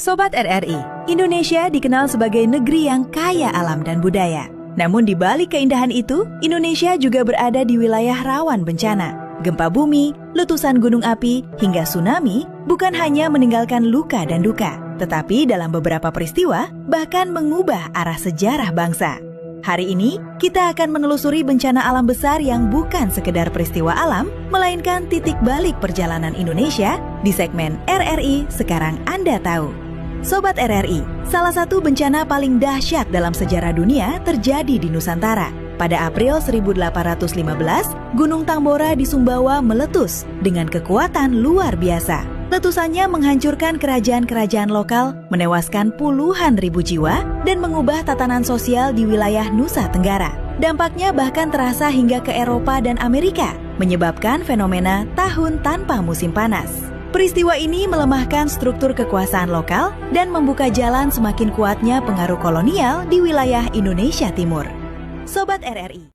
Sobat RRI, Indonesia dikenal sebagai negeri yang kaya alam dan budaya. Namun di balik keindahan itu, Indonesia juga berada di wilayah rawan bencana. Gempa bumi, letusan gunung api, hingga tsunami bukan hanya meninggalkan luka dan duka, tetapi dalam beberapa peristiwa bahkan mengubah arah sejarah bangsa. Hari ini, kita akan menelusuri bencana alam besar yang bukan sekedar peristiwa alam, melainkan titik balik perjalanan Indonesia di segmen RRI Sekarang Anda Tahu. Sobat RRI, salah satu bencana paling dahsyat dalam sejarah dunia terjadi di Nusantara. Pada April 1815, Gunung Tambora di Sumbawa meletus dengan kekuatan luar biasa. Letusannya menghancurkan kerajaan-kerajaan lokal, menewaskan puluhan ribu jiwa, dan mengubah tatanan sosial di wilayah Nusa Tenggara. Dampaknya bahkan terasa hingga ke Eropa dan Amerika, menyebabkan fenomena tahun tanpa musim panas. Peristiwa ini melemahkan struktur kekuasaan lokal dan membuka jalan semakin kuatnya pengaruh kolonial di wilayah Indonesia Timur. Sobat RRI.